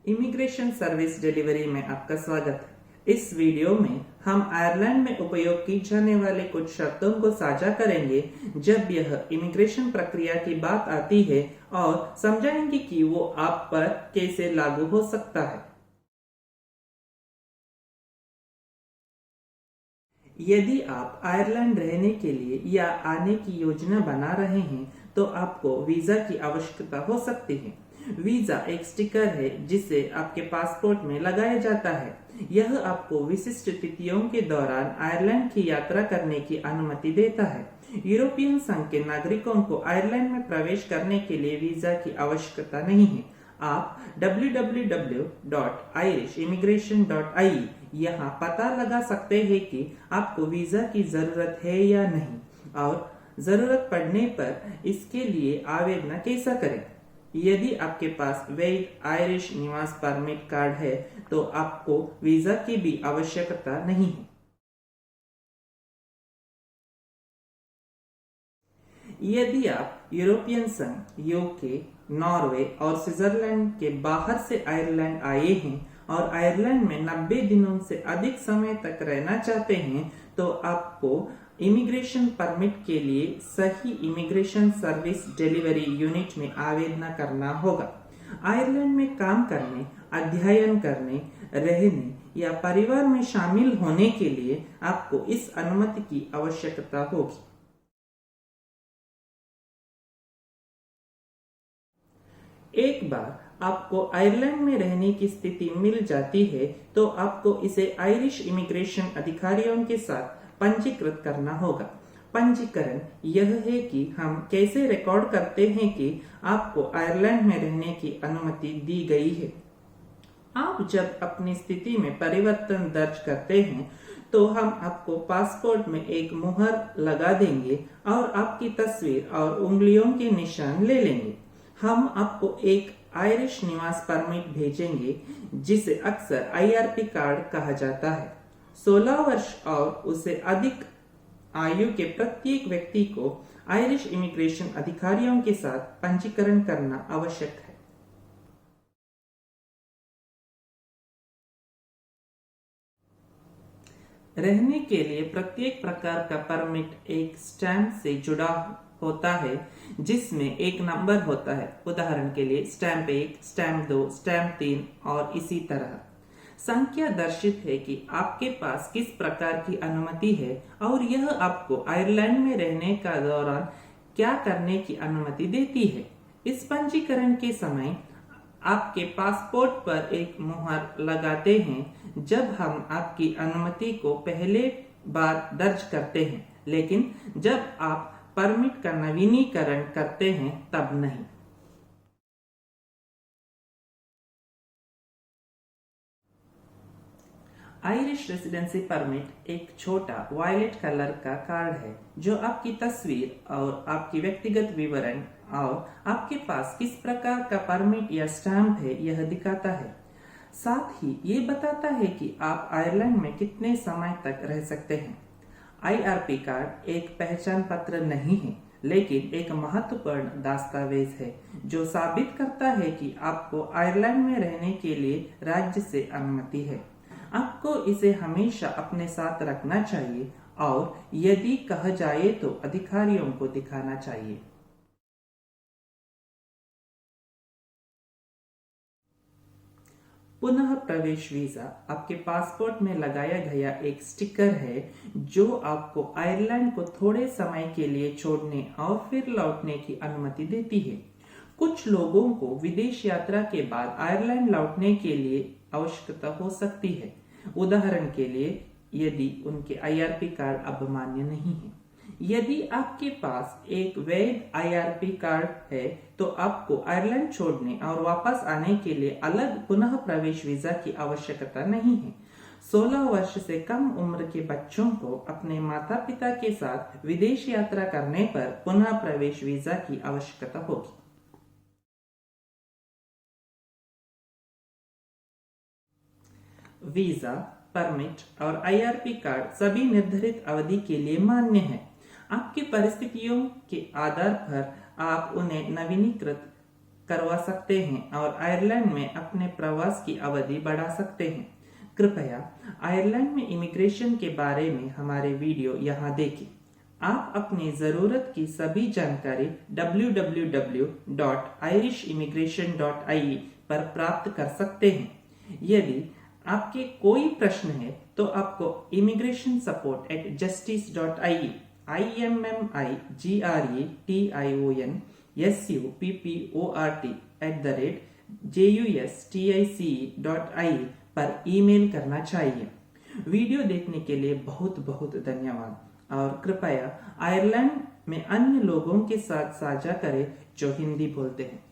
Immigration service delivery में आपका स्वागत है। इस वीडियो में हम आयरलैंड में उपयोग की जाने वाले कुछ शर्तों को साझा करेंगे जब यह इमिग्रेशन प्रक्रिया की बात आती है और समझाएंगे कि वो आप पर कैसे लागू हो सकता है। यदि आप आयरलैंड रहने के लिए या आने की योजना बना रहे हैं तो आपको वीजा की आवश्यकता हो सकती है। वीजा एक स्टिकर है जिसे आपके पासपोर्ट में लगाया जाता है। यह आपको विशिष्ट तिथियों के दौरान आयरलैंड की यात्रा करने की अनुमति देता है। यूरोपियन संघ के नागरिकों को आयरलैंड में प्रवेश करने के लिए वीजा की आवश्यकता नहीं है। आप www.irishimmigration.ie यहाँ पता लगा सकते हैं कि आपको वीजा की जरूरत है या नहीं और जरूरत पड़ने पर इसके लिए आवेदन कैसा करें। यदि आपके पास वैध आयरिश निवास परमिट कार्ड है तो आपको वीजा की भी आवश्यकता नहीं है। यदि आप यूरोपियन संघ, यूके, नॉर्वे और स्विट्जरलैंड के बाहर से आयरलैंड आए हैं और आयरलैंड में 90 दिनों से अधिक समय तक रहना चाहते हैं तो आपको इमिग्रेशन परमिट के लिए सही इमिग्रेशन सर्विस डिलीवरी यूनिट में आवेदन करना होगा। आयरलैंड में काम करने, अध्ययन करने, रहने या परिवार में शामिल होने के लिए आपको इस अनुमति की आवश्यकता होगी। एक बार आपको आयरलैंड में रहने की स्थिति मिल जाती है तो आपको इसे आयरिश इमिग्रेशन अधिकारियों के साथ पंजीकृत करना होगा। पंजीकरण यह है कि हम कैसे रिकॉर्ड करते हैं कि आपको आयरलैंड में रहने की अनुमति दी गई है। आप जब अपनी स्थिति में परिवर्तन दर्ज करते हैं तो हम आपको पासपोर्ट में एक मुहर लगा देंगे और आपकी तस्वीर और उंगलियों के निशान ले लेंगे। हम आपको एक आयरिश निवास परमिट भेजेंगे जिसे अक्सर आईआरपी कार्ड कहा जाता है। 16 वर्ष और उससे अधिक आयु के प्रत्येक व्यक्ति को आयरिश इमिग्रेशन अधिकारियों के साथ पंजीकरण करना आवश्यक है। रहने के लिए प्रत्येक प्रकार का परमिट एक स्टैम्प से जुड़ा होता है जिसमें एक नंबर होता है। उदाहरण के लिए स्टैम्प 1, स्टैम्प 2, स्टैम्प 3 और इसी तरह। संख्या दर्शित है कि आपके पास किस प्रकार की अनुमति है और यह आपको आयरलैंड में रहने का दौरान क्या करने की अनुमति देती है। इस पंजीकरण के समय आपके पासपोर्ट पर एक मुहर लगाते हैं जब हम आपकी अनुमति को पहले बार दर्ज करते हैं, लेकिन जब आप परमिट का नवीनीकरण करते हैं तब नहीं। आयरिश रेसिडेंसी परमिट एक छोटा वायलेट कलर का कार्ड है जो आपकी तस्वीर और आपकी व्यक्तिगत विवरण और आपके पास किस प्रकार का परमिट या स्टैम्प है यह दिखाता है। साथ ही ये बताता है कि आप आयरलैंड में कितने समय तक रह सकते हैं। आईआरपी कार्ड एक पहचान पत्र नहीं है लेकिन एक महत्वपूर्ण दस्तावेज है जो साबित करता है कि आपको आयरलैंड में रहने के लिए राज्य से अनुमति है। आपको इसे हमेशा अपने साथ रखना चाहिए और यदि कहा जाए तो अधिकारियों को दिखाना चाहिए। पुनः प्रवेश वीजा आपके पासपोर्ट में लगाया गया एक स्टिकर है जो आपको आयरलैंड को थोड़े समय के लिए छोड़ने और फिर लौटने की अनुमति देती है। कुछ लोगों को विदेश यात्रा के बाद आयरलैंड लौटने के लिए आवश्यकता हो सकती है। उदाहरण के लिए यदि उनके आईआरपी कार्ड अब मान्य नहीं है। यदि आपके पास एक वैध आईआरपी कार्ड है तो आपको आयरलैंड छोड़ने और वापस आने के लिए अलग पुनः प्रवेश वीजा की आवश्यकता नहीं है। 16 वर्ष से कम उम्र के बच्चों को अपने माता पिता के साथ विदेश यात्रा करने पर पुनः प्रवेश वीजा की आवश्यकता होगी। वीजा, परमिट और आईआरपी कार्ड सभी निर्धारित अवधि के लिए मान्य है। आपकी परिस्थितियों के आधार पर आप उन्हें नवीनीकृत करवा सकते हैं और आयरलैंड में अपने प्रवास की अवधि बढ़ा सकते हैं। कृपया आयरलैंड में इमिग्रेशन के बारे में हमारे वीडियो यहाँ देखें। आप अपनी जरूरत की सभी जानकारी www.irishimmigration.ie पर प्राप्त कर सकते हैं। यदि आपके कोई प्रश्न है तो आपको इमिग्रेशन सपोर्ट @justice.ie imigretionsupport@justice.ie पर ईमेल करना चाहिए। वीडियो देखने के लिए बहुत बहुत धन्यवाद और कृपया आयरलैंड में अन्य लोगों के साथ साझा करें जो हिंदी बोलते हैं।